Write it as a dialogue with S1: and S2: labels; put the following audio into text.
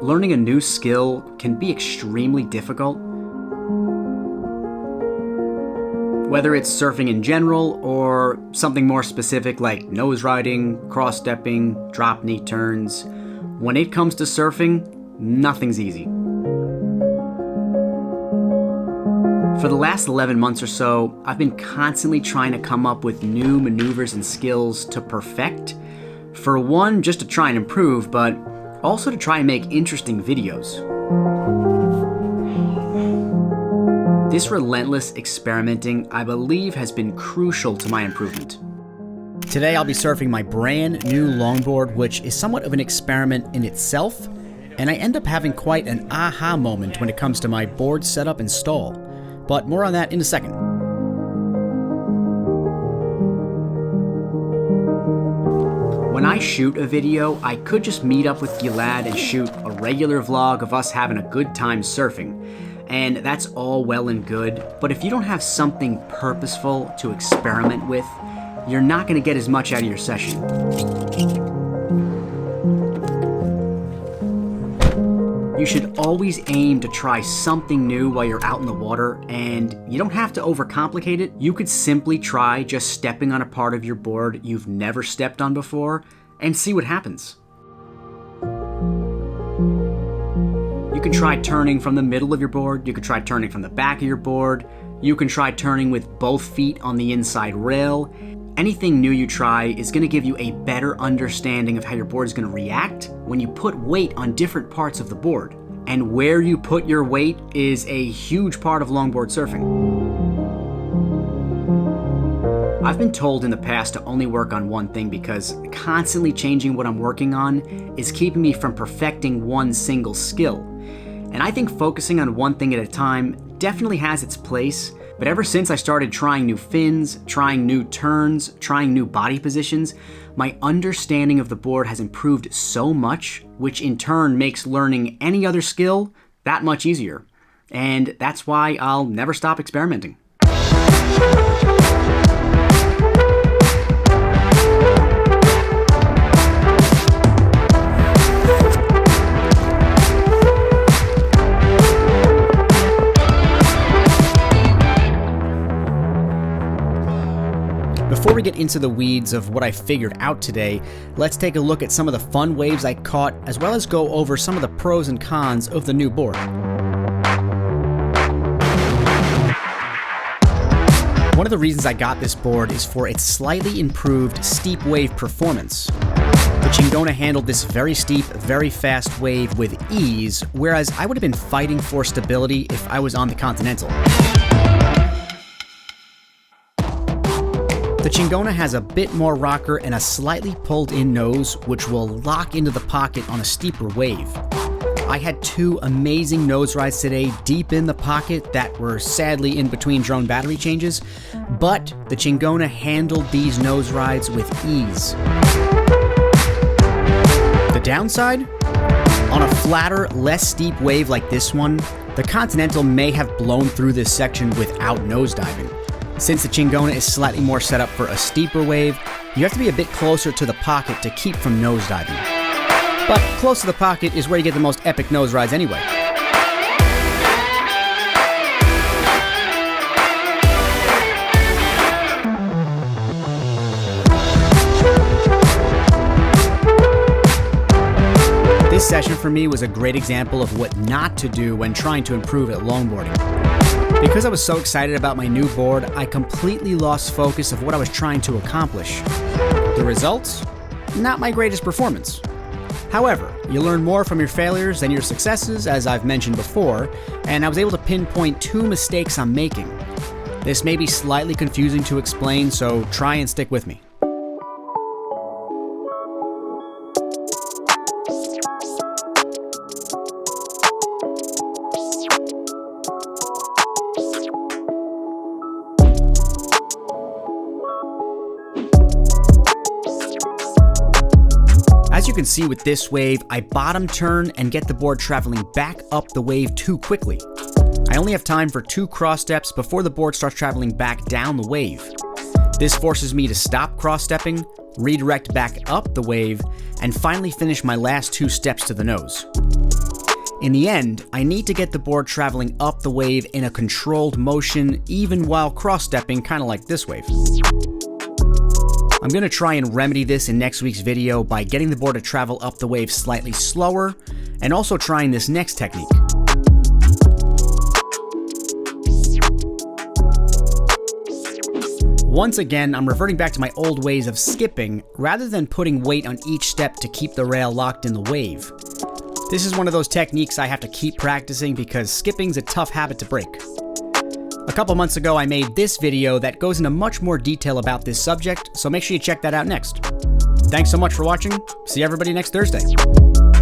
S1: learning a new skill can be extremely difficult. Whether it's surfing in general or something more specific like nose riding, cross stepping, drop knee turns, when it comes to surfing, nothing's easy. For the last 11 months or so, I've been constantly trying to come up with new maneuvers and skills to perfect. For one, just to try and improve, but also to try and make interesting videos. This relentless experimenting, I believe, has been crucial to my improvement. Today I'll be surfing my brand new longboard, which is somewhat of an experiment in itself, and I end up having quite an aha moment when it comes to my board setup and stall. But more on that in a second. When I shoot a video, I could just meet up with Gilad and shoot a regular vlog of us having a good time surfing. And that's all well and good, but if you don't have something purposeful to experiment with, you're not going to get as much out of your session. You should always aim to try something new while you're out in the water, and you don't have to overcomplicate it. You could simply try just stepping on a part of your board you've never stepped on before and see what happens. You can try turning from the middle of your board, you can try turning from the back of your board, you can try turning with both feet on the inside rail. Anything new you try is going to give you a better understanding of how your board is going to react when you put weight on different parts of the board. And where you put your weight is a huge part of longboard surfing. I've been told in the past to only work on one thing because constantly changing what I'm working on is keeping me from perfecting one single skill. And I think focusing on one thing at a time definitely has its place. But ever since I started trying new fins, trying new turns, trying new body positions, my understanding of the board has improved so much, which in turn makes learning any other skill that much easier. And that's why I'll never stop experimenting. Before we get into the weeds of what I figured out today, let's take a look at some of the fun waves I caught, as well as go over some of the pros and cons of the new board. One of the reasons I got this board is for its slightly improved steep wave performance. The Chingona handled this very steep, very fast wave with ease, whereas I would have been fighting for stability if I was on the Continental. The Chingona has a bit more rocker and a slightly pulled in nose, which will lock into the pocket on a steeper wave. I had two amazing nose rides today deep in the pocket that were sadly in between drone battery changes, but the Chingona handled these nose rides with ease. The downside? On a flatter, less steep wave like this one, the Continental may have blown through this section without nosediving. Since the Chingona is slightly more set up for a steeper wave, you have to be a bit closer to the pocket to keep from nosediving. But close to the pocket is where you get the most epic nose rides anyway. This session for me was a great example of what not to do when trying to improve at longboarding. Because I was so excited about my new board, I completely lost focus of what I was trying to accomplish. The results? Not my greatest performance. However, you learn more from your failures than your successes, as I've mentioned before, and I was able to pinpoint two mistakes I'm making. This may be slightly confusing to explain, so try and stick with me. As you can see with this wave, I bottom turn and get the board traveling back up the wave too quickly. I only have time for 2 cross steps before the board starts traveling back down the wave. This forces me to stop cross stepping, redirect back up the wave, and finally finish my last 2 steps to the nose. In the end, I need to get the board traveling up the wave in a controlled motion, even while cross-stepping, kind of like this wave. I'm going to try and remedy this in next week's video by getting the board to travel up the wave slightly slower, and also trying this next technique. Once again, I'm reverting back to my old ways of skipping, rather than putting weight on each step to keep the rail locked in the wave. This is one of those techniques I have to keep practicing because skipping's a tough habit to break. A couple months ago, I made this video that goes into much more detail about this subject, so make sure you check that out next. Thanks so much for watching. See everybody next Thursday.